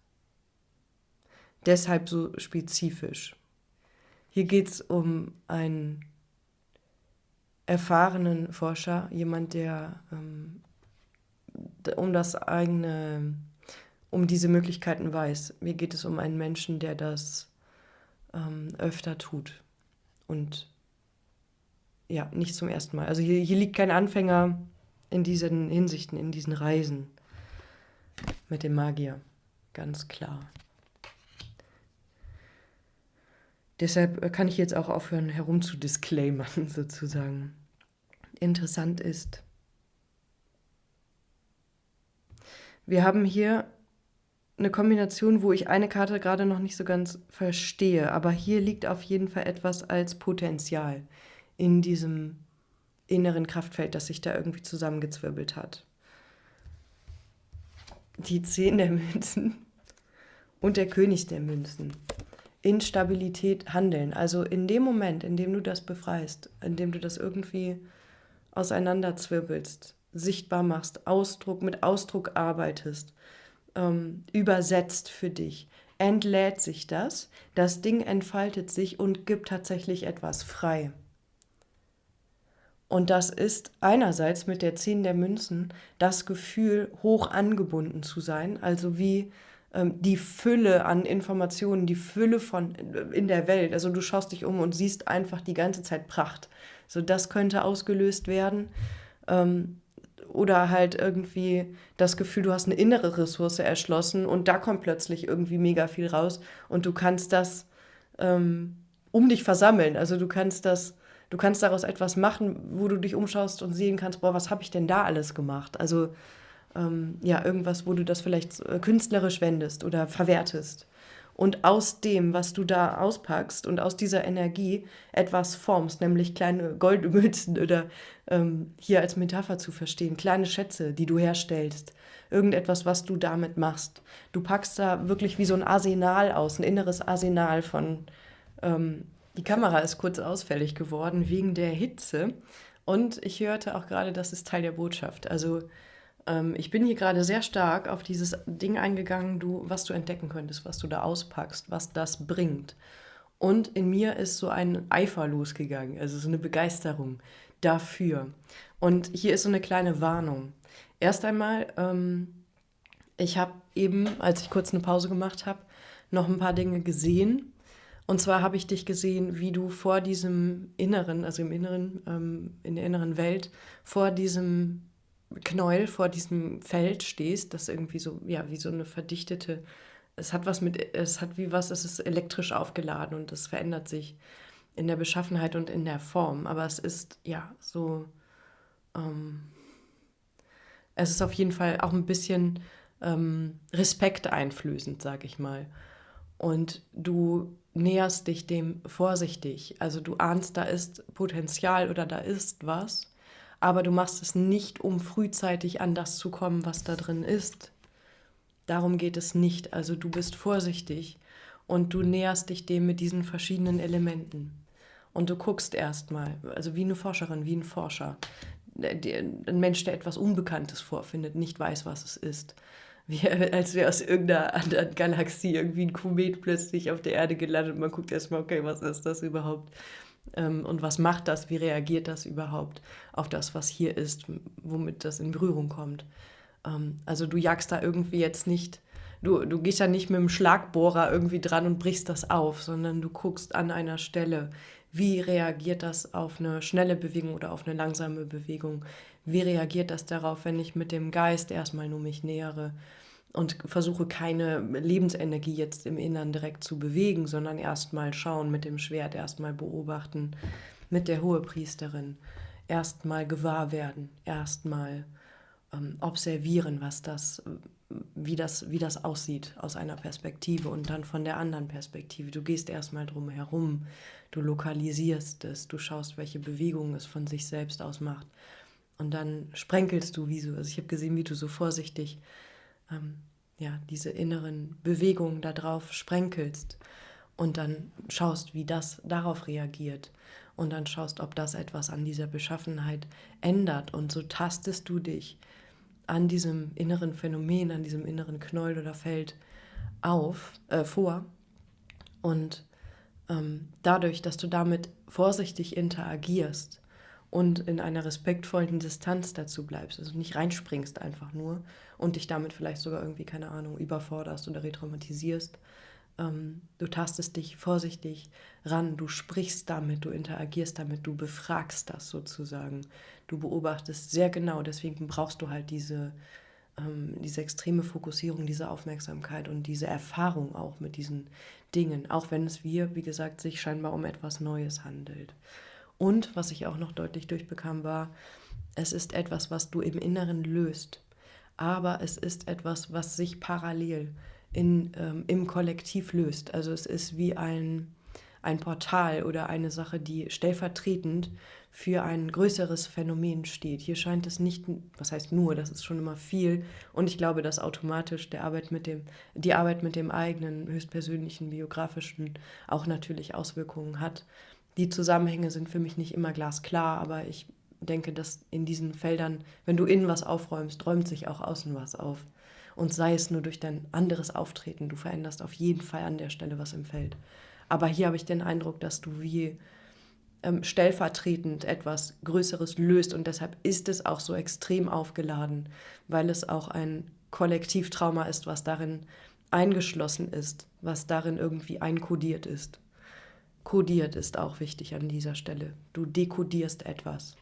Deshalb so spezifisch. Hier geht es um einen erfahrenen Forscher, jemand, der um diese Möglichkeiten weiß. Mir geht es um einen Menschen, der das öfter tut und ja, nicht zum ersten Mal. Also hier liegt kein Anfänger in diesen Hinsichten, in diesen Reisen mit dem Magier. Ganz klar. Deshalb kann ich jetzt auch aufhören, herumzudisclaimern, sozusagen. Interessant ist, wir haben hier eine Kombination, wo ich eine Karte gerade noch nicht so ganz verstehe, aber hier liegt auf jeden Fall etwas als Potenzial in diesem inneren Kraftfeld, das sich da irgendwie zusammengezwirbelt hat. Die 10 der Münzen und der König der Münzen. Instabilität handeln. Also in dem Moment, in dem du das befreist, in dem du das irgendwie auseinanderzwirbelst, sichtbar machst, mit Ausdruck arbeitest, übersetzt für dich, entlädt sich das Ding entfaltet sich und gibt tatsächlich etwas frei. Und das ist einerseits mit der 10 der Münzen das Gefühl, hoch angebunden zu sein, also wie die Fülle an Informationen, die Fülle in der Welt. Also du schaust dich um und siehst einfach die ganze Zeit Pracht. So, das könnte ausgelöst werden. Oder halt irgendwie das Gefühl, du hast eine innere Ressource erschlossen und da kommt plötzlich irgendwie mega viel raus und du kannst das um dich versammeln. Also du kannst daraus etwas machen, wo du dich umschaust und sehen kannst, boah, was habe ich denn da alles gemacht? Also ja, irgendwas, wo du das vielleicht künstlerisch wendest oder verwertest. Und aus dem, was du da auspackst und aus dieser Energie etwas formst, nämlich kleine Goldmünzen oder hier als Metapher zu verstehen, kleine Schätze, die du herstellst, irgendetwas, was du damit machst. Du packst da wirklich wie so ein Arsenal aus, ein inneres Arsenal von, die Kamera ist kurz ausfällig geworden wegen der Hitze und ich hörte auch gerade, das ist Teil der Botschaft. Also ich bin hier gerade sehr stark auf dieses Ding eingegangen, was du entdecken könntest, was du da auspackst, was das bringt. Und in mir ist so ein Eifer losgegangen, also so eine Begeisterung dafür. Und hier ist so eine kleine Warnung. Erst einmal, ich habe eben, als ich kurz eine Pause gemacht habe, noch ein paar Dinge gesehen. Und zwar habe ich dich gesehen, wie du vor diesem Inneren, also im Inneren, in der inneren Welt, vor diesem Knäuel, vor diesem Feld stehst, das irgendwie so, ja, wie so eine verdichtete, es ist elektrisch aufgeladen und es verändert sich in der Beschaffenheit und in der Form, aber es ist, ja, so, es ist auf jeden Fall auch ein bisschen respekteinflößend, sag ich mal. Und du näherst dich dem vorsichtig. Also du ahnst, da ist Potenzial oder da ist was, aber du machst es nicht, um frühzeitig an das zu kommen, was da drin ist. Darum geht es nicht. Also du bist vorsichtig und du näherst dich dem mit diesen verschiedenen Elementen. Und du guckst erstmal, also wie eine Forscherin, wie ein Forscher. Ein Mensch, der etwas Unbekanntes vorfindet, nicht weiß, was es ist. Als wäre aus irgendeiner anderen Galaxie irgendwie ein Komet plötzlich auf der Erde gelandet und man guckt erstmal, okay, was ist das überhaupt? Und was macht das? Wie reagiert das überhaupt auf das, was hier ist, womit das in Berührung kommt? Also du jagst da irgendwie jetzt nicht, du gehst ja nicht mit dem Schlagbohrer irgendwie dran und brichst das auf, sondern du guckst an einer Stelle, wie reagiert das auf eine schnelle Bewegung oder auf eine langsame Bewegung? Wie reagiert das darauf, wenn ich mit dem Geist erstmal nur mich nähere und versuche keine Lebensenergie jetzt im Innern direkt zu bewegen, sondern erstmal schauen mit dem Schwert, erstmal beobachten mit der Hohepriesterin, erstmal gewahr werden, erstmal observieren, wie das aussieht aus einer Perspektive und dann von der anderen Perspektive. Du gehst erstmal drum herum, du lokalisierst es, du schaust, welche Bewegungen es von sich selbst aus macht. Und dann sprenkelst du also ich habe gesehen, wie du so vorsichtig diese inneren Bewegungen da drauf sprenkelst und dann schaust, wie das darauf reagiert und dann schaust, ob das etwas an dieser Beschaffenheit ändert und so tastest du dich an diesem inneren Phänomen, an diesem inneren Knäuel oder Feld vor und dadurch, dass du damit vorsichtig interagierst und in einer respektvollen Distanz dazu bleibst, also nicht reinspringst einfach nur und dich damit vielleicht sogar irgendwie, keine Ahnung, überforderst oder retraumatisierst, Du tastest dich vorsichtig ran, du sprichst damit, du interagierst damit, du befragst das sozusagen. Du beobachtest sehr genau, deswegen brauchst du halt diese extreme Fokussierung, diese Aufmerksamkeit und diese Erfahrung auch mit diesen Dingen, auch wenn es, wie gesagt, sich scheinbar um etwas Neues handelt. Und was ich auch noch deutlich durchbekam, war, es ist etwas, was du im Inneren löst, aber es ist etwas, was sich parallel im Kollektiv löst. Also es ist wie ein Portal oder eine Sache, die stellvertretend für ein größeres Phänomen steht. Hier scheint es nicht, was heißt nur, das ist schon immer viel. Und ich glaube, dass automatisch die Arbeit mit dem eigenen, höchstpersönlichen, biografischen auch natürlich Auswirkungen hat. Die Zusammenhänge sind für mich nicht immer glasklar, aber ich denke, dass in diesen Feldern, wenn du innen was aufräumst, räumt sich auch außen was auf. Und sei es nur durch dein anderes Auftreten, du veränderst auf jeden Fall an der Stelle was im Feld. Aber hier habe ich den Eindruck, dass du wie stellvertretend etwas Größeres löst und deshalb ist es auch so extrem aufgeladen, weil es auch ein Kollektivtrauma ist, was darin eingeschlossen ist, was darin irgendwie einkodiert ist. Kodiert ist auch wichtig an dieser Stelle. Du dekodierst etwas,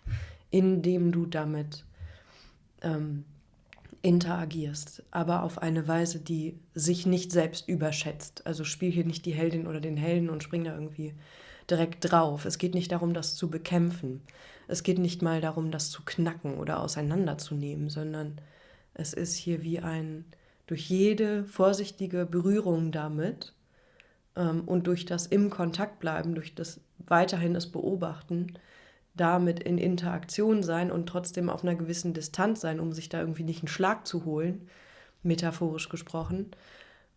indem du damit interagierst, aber auf eine Weise, die sich nicht selbst überschätzt. Also spiel hier nicht die Heldin oder den Helden und spring da irgendwie direkt drauf. Es geht nicht darum, das zu bekämpfen. Es geht nicht mal darum, das zu knacken oder auseinanderzunehmen, sondern es ist hier wie durch jede vorsichtige Berührung damit und durch das im Kontakt bleiben, durch das weiterhin das Beobachten, damit in Interaktion sein und trotzdem auf einer gewissen Distanz sein, um sich da irgendwie nicht einen Schlag zu holen, metaphorisch gesprochen.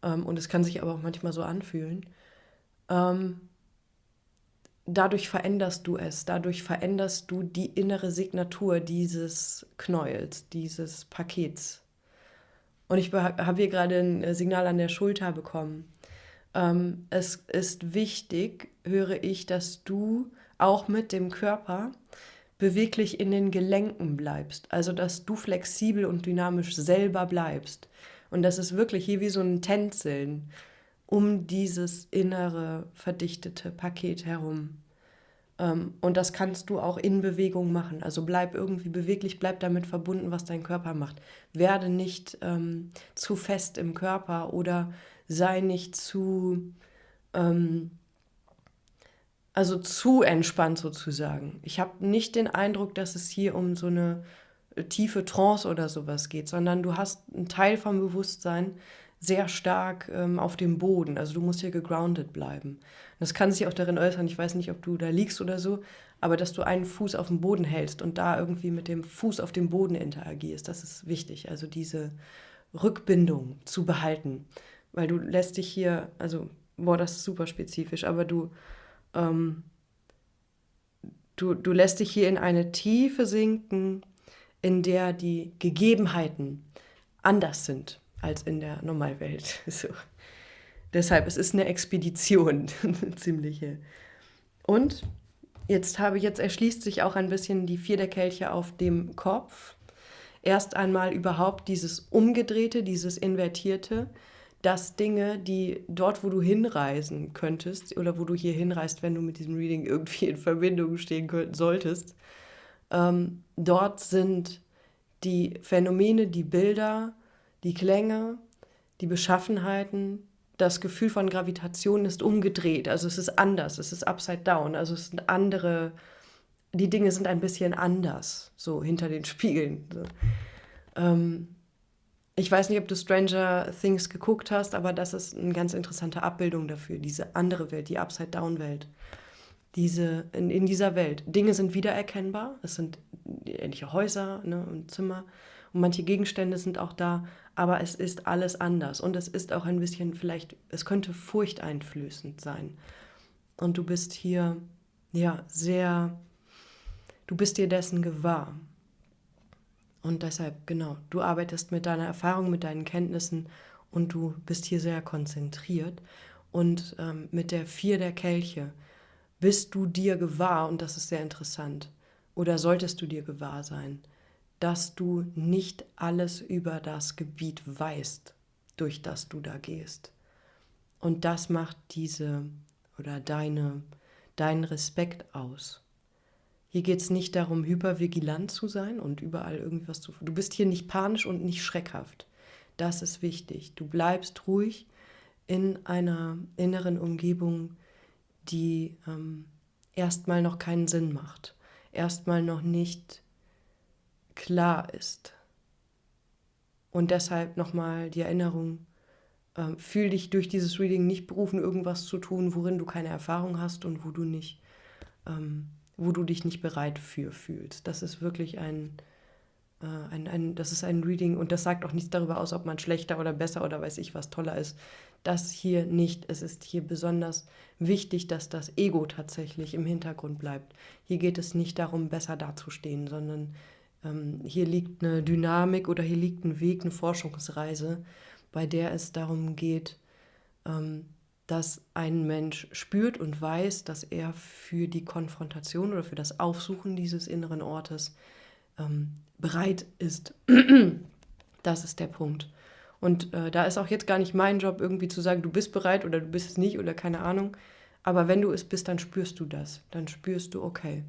Und es kann sich aber auch manchmal so anfühlen. Dadurch veränderst du es, dadurch veränderst du die innere Signatur dieses Knäuels, dieses Pakets. Und ich habe hier gerade ein Signal an der Schulter bekommen. Es ist wichtig, höre ich, dass du auch mit dem Körper beweglich in den Gelenken bleibst. Also, dass du flexibel und dynamisch selber bleibst. Und das ist wirklich hier wie so ein Tänzeln um dieses innere, verdichtete Paket herum. Und das kannst du auch in Bewegung machen. Also bleib irgendwie beweglich, bleib damit verbunden, was dein Körper macht. Werde nicht zu fest im Körper oder sei nicht zu entspannt sozusagen. Ich habe nicht den Eindruck, dass es hier um so eine tiefe Trance oder sowas geht, sondern du hast einen Teil vom Bewusstsein sehr stark auf dem Boden. Also du musst hier gegroundet bleiben. Das kann sich auch darin äußern, ich weiß nicht, ob du da liegst oder so, aber dass du einen Fuß auf dem Boden hältst und da irgendwie mit dem Fuß auf dem Boden interagierst, das ist wichtig. Also diese Rückbindung zu behalten, weil du lässt dich hier, also, das ist super spezifisch, aber du lässt dich hier in eine Tiefe sinken, in der die Gegebenheiten anders sind als in der Normalwelt. So. Deshalb, es ist eine Expedition, eine ziemliche. Und jetzt erschließt sich auch ein bisschen die 4 der Kelche auf dem Kopf. Erst einmal überhaupt dieses Umgedrehte, dieses Invertierte, dass Dinge, die dort, wo du hinreisen könntest oder wo du hier hinreist, wenn du mit diesem Reading irgendwie in Verbindung stehen solltest, dort sind die Phänomene, die Bilder, die Klänge, die Beschaffenheiten, das Gefühl von Gravitation ist umgedreht, also es ist anders, es ist upside down, also es sind die Dinge sind ein bisschen anders, so hinter den Spiegeln. So. Ich weiß nicht, ob du Stranger Things geguckt hast, aber das ist eine ganz interessante Abbildung dafür, diese andere Welt, die Upside-Down-Welt. In dieser Welt, Dinge sind wiedererkennbar, es sind ähnliche Häuser, ne, und Zimmer und manche Gegenstände sind auch da, aber es ist alles anders und es ist auch ein bisschen es könnte furchteinflößend sein. Und du bist hier, ja, du bist dir dessen gewahr. Und deshalb, genau, du arbeitest mit deiner Erfahrung, mit deinen Kenntnissen und du bist hier sehr konzentriert. Und mit der 4 der Kelche bist du dir gewahr, und das ist sehr interessant, oder solltest du dir gewahr sein, dass du nicht alles über das Gebiet weißt, durch das du da gehst. Und das macht diese oder deinen Respekt aus. Hier geht es nicht darum, hypervigilant zu sein und überall irgendwas zu... Du bist hier nicht panisch und nicht schreckhaft. Das ist wichtig. Du bleibst ruhig in einer inneren Umgebung, die erstmal noch keinen Sinn macht, erstmal noch nicht klar ist. Und deshalb nochmal die Erinnerung, fühl dich durch dieses Reading nicht berufen, irgendwas zu tun, worin du keine Erfahrung hast und wo du dich nicht bereit für fühlst. Das ist wirklich das ist ein Reading und das sagt auch nichts darüber aus, ob man schlechter oder besser oder weiß ich was toller ist. Das hier nicht. Es ist hier besonders wichtig, dass das Ego tatsächlich im Hintergrund bleibt. Hier geht es nicht darum, besser dazustehen, sondern hier liegt eine Dynamik oder hier liegt ein Weg, eine Forschungsreise, bei der es darum geht, dass ein Mensch spürt und weiß, dass er für die Konfrontation oder für das Aufsuchen dieses inneren Ortes bereit ist. Das ist der Punkt. Und da ist auch jetzt gar nicht mein Job, irgendwie zu sagen, du bist bereit oder du bist es nicht oder keine Ahnung. Aber wenn du es bist, dann spürst du das. Dann spürst du, okay,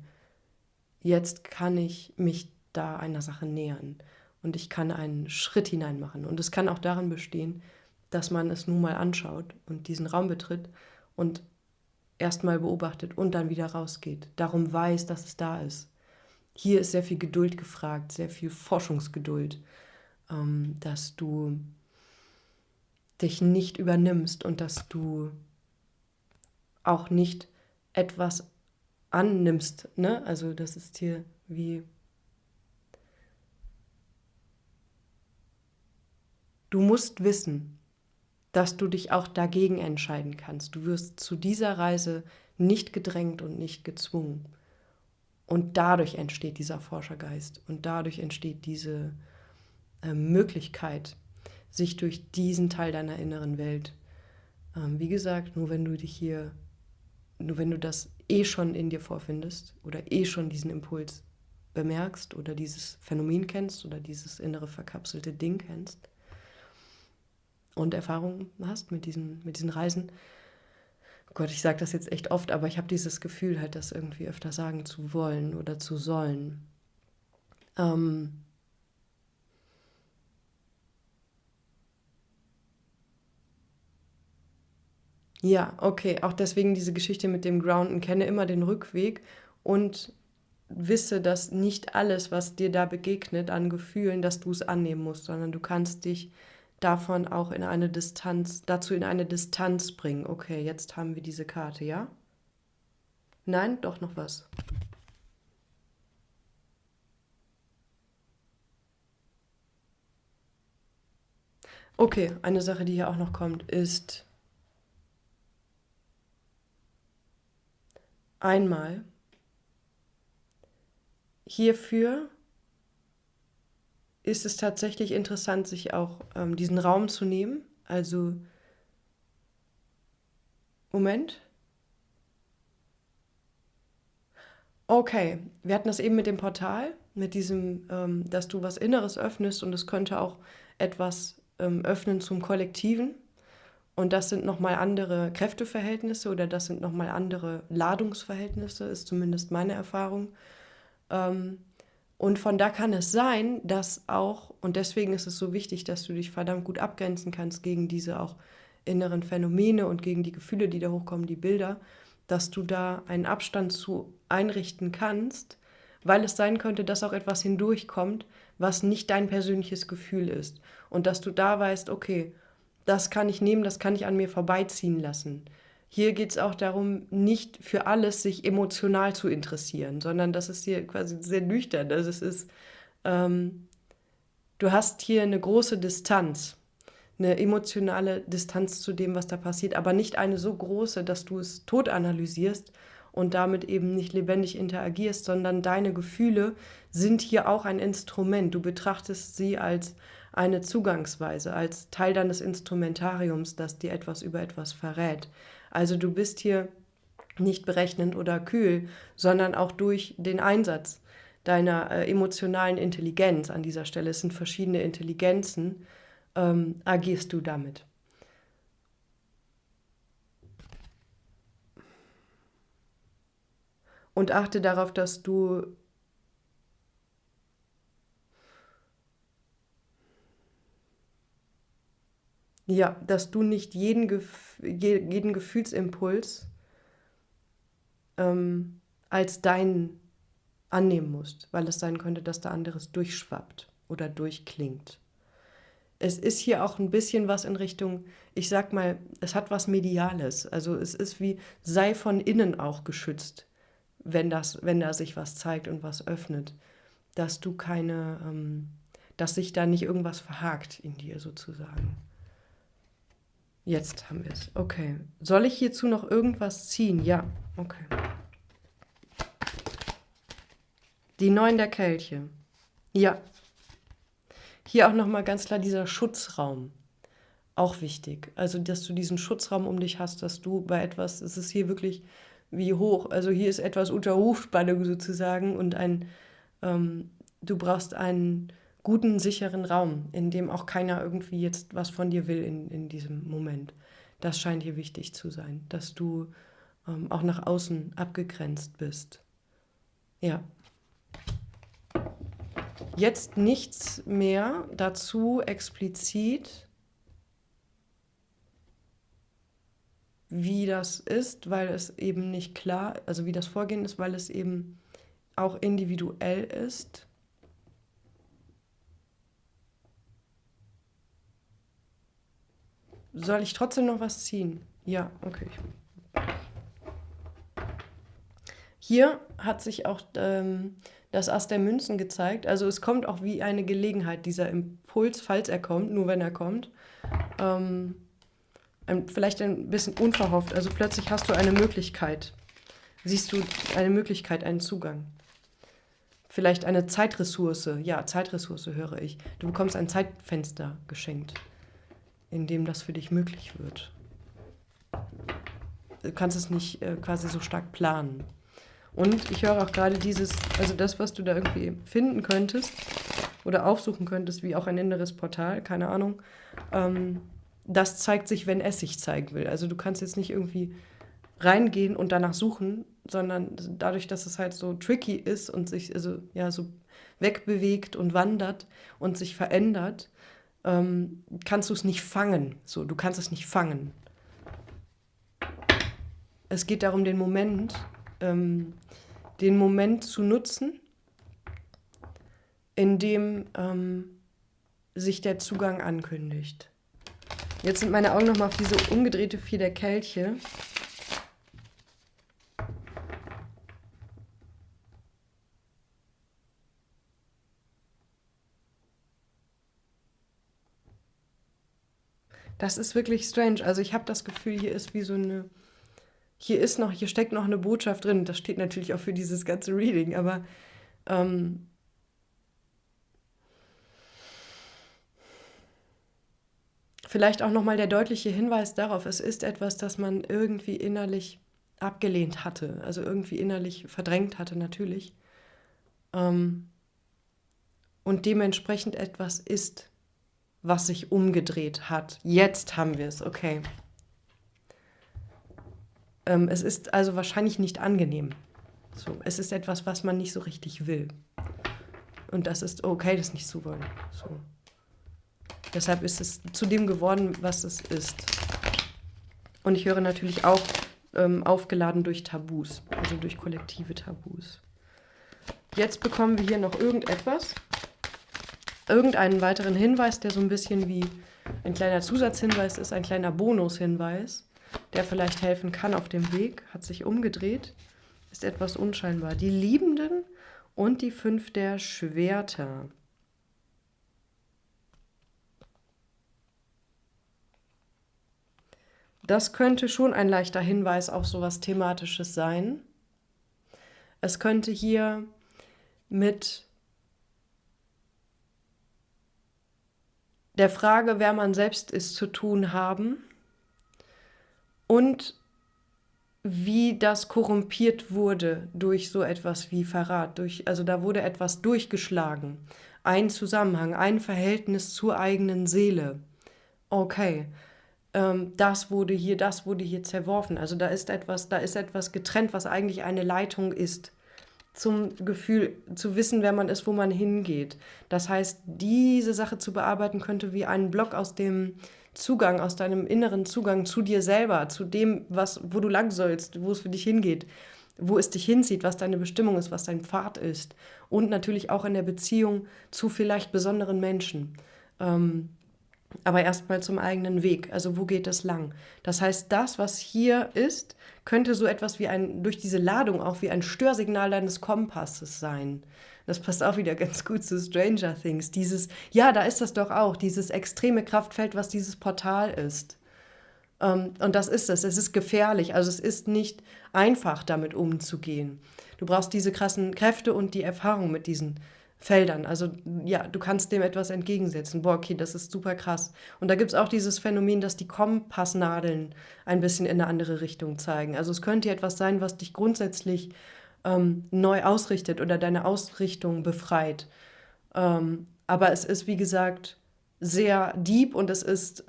jetzt kann ich mich da einer Sache nähern. Und ich kann einen Schritt hinein machen. Und es kann auch darin bestehen, dass man es nun mal anschaut und diesen Raum betritt und erstmal beobachtet und dann wieder rausgeht. Darum weiß, dass es da ist. Hier ist sehr viel Geduld gefragt, sehr viel Forschungsgeduld, dass du dich nicht übernimmst und dass du auch nicht etwas annimmst. Ne? Also das ist hier wie... Du musst wissen, dass du dich auch dagegen entscheiden kannst. Du wirst zu dieser Reise nicht gedrängt und nicht gezwungen. Und dadurch entsteht dieser Forschergeist und dadurch entsteht diese Möglichkeit, sich durch diesen Teil deiner inneren Welt, wie gesagt, nur wenn du das eh schon in dir vorfindest oder eh schon diesen Impuls bemerkst oder dieses Phänomen kennst oder dieses innere verkapselte Ding kennst und Erfahrungen hast mit diesen Reisen. Oh Gott, ich sage das jetzt echt oft, aber ich habe dieses Gefühl, halt das irgendwie öfter sagen zu wollen oder zu sollen. Ja, okay, auch deswegen diese Geschichte mit dem Grounden. Kenne immer den Rückweg und wisse, dass nicht alles, was dir da begegnet an Gefühlen, dass du es annehmen musst, sondern du kannst dich davon auch dazu in eine Distanz bringen. Okay, jetzt haben wir diese Karte, ja? Nein, doch noch was. Okay, eine Sache, die hier auch noch kommt, ist einmal hierfür ist es tatsächlich interessant, sich auch diesen Raum zu nehmen. Also, Moment. Okay, wir hatten das eben mit dem Portal, mit diesem, dass du was Inneres öffnest und es könnte auch etwas öffnen zum Kollektiven. Und das sind nochmal andere Kräfteverhältnisse oder das sind nochmal andere Ladungsverhältnisse, ist zumindest meine Erfahrung. Und von da kann es sein, dass auch, und deswegen ist es so wichtig, dass du dich verdammt gut abgrenzen kannst gegen diese auch inneren Phänomene und gegen die Gefühle, die da hochkommen, die Bilder, dass du da einen Abstand zu einrichten kannst, weil es sein könnte, dass auch etwas hindurchkommt, was nicht dein persönliches Gefühl ist. Und dass du da weißt, okay, das kann ich nehmen, das kann ich an mir vorbeiziehen lassen. Hier geht es auch darum, nicht für alles sich emotional zu interessieren, sondern das ist hier quasi sehr nüchtern. Also es ist, du hast hier eine große Distanz, eine emotionale Distanz zu dem, was da passiert, aber nicht eine so große, dass du es tot analysierst und damit eben nicht lebendig interagierst, sondern deine Gefühle sind hier auch ein Instrument. Du betrachtest sie als eine Zugangsweise, als Teil deines Instrumentariums, das dir etwas über etwas verrät. Also du bist hier nicht berechnend oder kühl, sondern auch durch den Einsatz deiner emotionalen Intelligenz an dieser Stelle, es sind verschiedene Intelligenzen, agierst du damit. Und achte darauf, dass du nicht jeden Gefühlsimpuls als dein annehmen musst, weil es sein könnte, dass da anderes durchschwappt oder durchklingt. Es ist hier auch ein bisschen was in Richtung, ich sag mal, es hat was Mediales. Also es ist wie, sei von innen auch geschützt, wenn da sich was zeigt und was öffnet. Dass du dass sich da nicht irgendwas verhakt in dir sozusagen. Jetzt haben wir es. Okay. Soll ich hierzu noch irgendwas ziehen? Ja. Okay. Die 9 der Kelche. Ja. Hier auch nochmal ganz klar dieser Schutzraum. Auch wichtig. Also, dass du diesen Schutzraum um dich hast, dass du bei etwas, es ist hier wirklich wie hoch, also hier ist etwas unter Rufspannung sozusagen und du brauchst einen guten, sicheren Raum, in dem auch keiner irgendwie jetzt was von dir will in diesem Moment. Das scheint hier wichtig zu sein, dass du auch nach außen abgegrenzt bist. Ja. Jetzt nichts mehr dazu explizit, wie das ist, weil es eben nicht klar, also wie das Vorgehen ist, weil es eben auch individuell ist. Soll ich trotzdem noch was ziehen? Ja, okay. Hier hat sich auch das Ass der Münzen gezeigt. Also es kommt auch wie eine Gelegenheit, dieser Impuls, falls er kommt, nur wenn er kommt. Vielleicht ein bisschen unverhofft. Also plötzlich hast du eine Möglichkeit. Siehst du eine Möglichkeit, einen Zugang. Vielleicht eine Zeitressource. Ja, Zeitressource höre ich. Du bekommst ein Zeitfenster geschenkt, in dem das für dich möglich wird. Du kannst es nicht quasi so stark planen. Und ich höre auch gerade also das, was du da irgendwie finden könntest oder aufsuchen könntest, wie auch ein inneres Portal, keine Ahnung, das zeigt sich, wenn es sich zeigen will. Also du kannst jetzt nicht irgendwie reingehen und danach suchen, sondern dadurch, dass es halt so tricky ist und sich so wegbewegt und wandert und sich verändert, kannst du es nicht fangen. So, du kannst es nicht fangen. Es geht darum, den Moment zu nutzen, in dem sich der Zugang ankündigt. Jetzt sind meine Augen nochmal auf diese umgedrehte 4 der Kelche. Das ist wirklich strange. Also ich habe das Gefühl, hier ist wie so eine... Hier steckt noch eine Botschaft drin. Das steht natürlich auch für dieses ganze Reading, aber vielleicht auch nochmal der deutliche Hinweis darauf, es ist etwas, das man irgendwie innerlich abgelehnt hatte, also irgendwie innerlich verdrängt hatte natürlich und dementsprechend etwas ist, was sich umgedreht hat. Jetzt haben wir es, okay. Es ist also wahrscheinlich nicht angenehm. So, es ist etwas, was man nicht so richtig will. Und das ist okay, das nicht zu wollen. So. Deshalb ist es zu dem geworden, was es ist. Und ich höre natürlich auch aufgeladen durch Tabus, also durch kollektive Tabus. Jetzt bekommen wir hier noch irgendetwas, irgendeinen weiteren Hinweis, der so ein bisschen wie ein kleiner Zusatzhinweis ist, ein kleiner Bonushinweis, der vielleicht helfen kann auf dem Weg, hat sich umgedreht, ist etwas unscheinbar. Die Liebenden und die 5 der Schwerter. Das könnte schon ein leichter Hinweis auf sowas Thematisches sein. Es könnte hier mit der Frage, wer man selbst ist, zu tun haben und wie das korrumpiert wurde durch so etwas wie Verrat. Also da wurde etwas durchgeschlagen. Ein Zusammenhang, ein Verhältnis zur eigenen Seele. Okay. das wurde hier zerworfen. Also da ist etwas getrennt, was eigentlich eine Leitung ist, zum Gefühl, zu wissen, wer man ist, wo man hingeht. Das heißt, diese Sache zu bearbeiten könnte wie einen Block aus dem Zugang, aus deinem inneren Zugang zu dir selber, zu dem, wo du lang sollst, wo es für dich hingeht, wo es dich hinzieht, was deine Bestimmung ist, was dein Pfad ist. Und natürlich auch in der Beziehung zu vielleicht besonderen Menschen. Aber erstmal zum eigenen Weg. Also wo geht es lang? Das heißt, das, was hier ist, könnte so etwas wie durch diese Ladung auch wie ein Störsignal deines Kompasses sein. Das passt auch wieder ganz gut zu Stranger Things. Da ist das doch auch, dieses extreme Kraftfeld, was dieses Portal ist. Und das ist es. Es ist gefährlich. Also es ist nicht einfach, damit umzugehen. Du brauchst diese krassen Kräfte und die Erfahrung mit diesen Feldern. Also ja, du kannst dem etwas entgegensetzen. Boah, okay, das ist super krass. Und da gibt es auch dieses Phänomen, dass die Kompassnadeln ein bisschen in eine andere Richtung zeigen. Also es könnte etwas sein, was dich grundsätzlich neu ausrichtet oder deine Ausrichtung befreit. Aber es ist, wie gesagt, sehr deep und es ist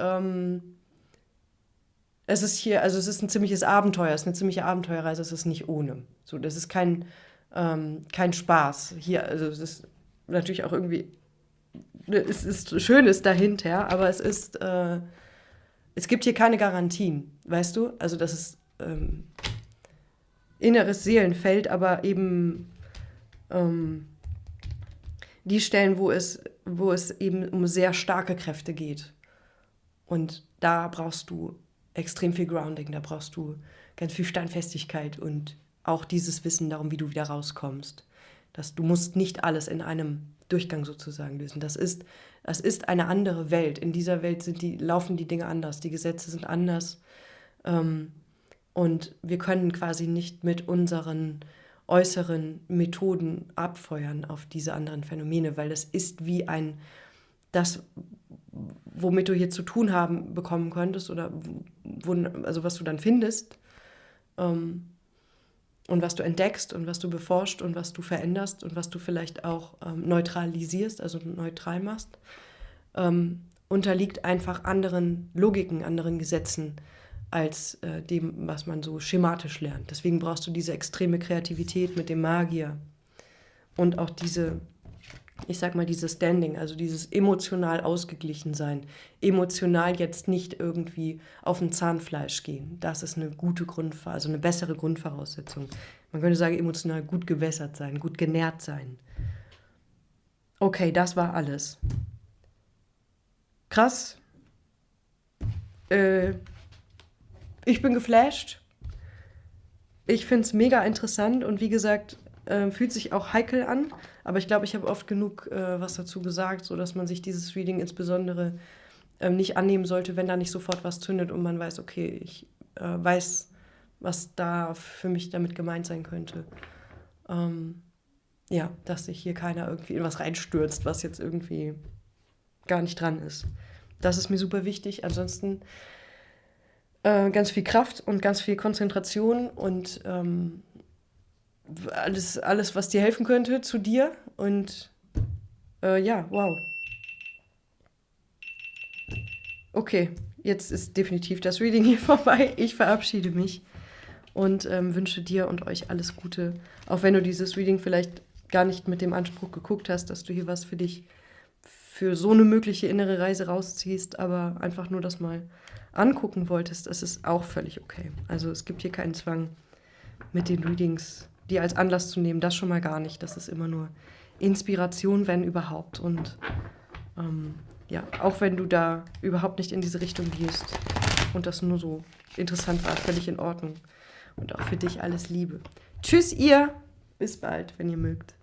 hier, also es ist ein ziemliches Abenteuer, es ist eine ziemliche Abenteuerreise, es ist nicht ohne. So, das ist kein Spaß hier. Also es ist natürlich auch irgendwie, es ist Schönes dahinter, aber es gibt hier keine Garantien, weißt du? Also das ist inneres Seelenfeld, aber eben die Stellen, wo es eben um sehr starke Kräfte geht. Und da brauchst du extrem viel Grounding, da brauchst du ganz viel Standfestigkeit und auch dieses Wissen darum, wie du wieder rauskommst. Du musst nicht alles in einem Durchgang sozusagen lösen. Das ist eine andere Welt. In dieser Welt laufen die Dinge anders, die Gesetze sind anders. Und wir können quasi nicht mit unseren äußeren Methoden abfeuern auf diese anderen Phänomene, weil es ist wie das, womit du hier zu tun bekommen könntest oder also was du dann findest und was du entdeckst und was du beforscht und was du veränderst und was du vielleicht auch neutralisierst, also neutral machst, unterliegt einfach anderen Logiken, anderen Gesetzen als dem, was man so schematisch lernt. Deswegen brauchst du diese extreme Kreativität mit dem Magier und auch dieses Standing, also dieses emotional ausgeglichen sein. Emotional jetzt nicht irgendwie auf ein Zahnfleisch gehen. Das ist eine gute also eine bessere Grundvoraussetzung. Man könnte sagen, emotional gut gewässert sein, gut genährt sein. Okay, das war alles. Krass. Ich bin geflasht. Ich finde es mega interessant und wie gesagt, fühlt sich auch heikel an, aber ich glaube, ich habe oft genug was dazu gesagt, sodass man sich dieses Reading insbesondere nicht annehmen sollte, wenn da nicht sofort was zündet und man weiß, okay, ich weiß, was da für mich damit gemeint sein könnte. Dass sich hier keiner irgendwie in was reinstürzt, was jetzt irgendwie gar nicht dran ist. Das ist mir super wichtig. Ansonsten ganz viel Kraft und ganz viel Konzentration und alles, was dir helfen könnte, zu dir. Und wow. Okay, jetzt ist definitiv das Reading hier vorbei. Ich verabschiede mich und wünsche dir und euch alles Gute. Auch wenn du dieses Reading vielleicht gar nicht mit dem Anspruch geguckt hast, dass du hier was für dich, für so eine mögliche innere Reise rausziehst, aber einfach nur das mal angucken wolltest, das ist auch völlig okay. Also es gibt hier keinen Zwang mit den Readings, die als Anlass zu nehmen, das schon mal gar nicht. Das ist immer nur Inspiration, wenn überhaupt. Und auch wenn du da überhaupt nicht in diese Richtung gehst und das nur so interessant war, völlig in Ordnung. Und auch für dich alles Liebe. Tschüss ihr, bis bald, wenn ihr mögt.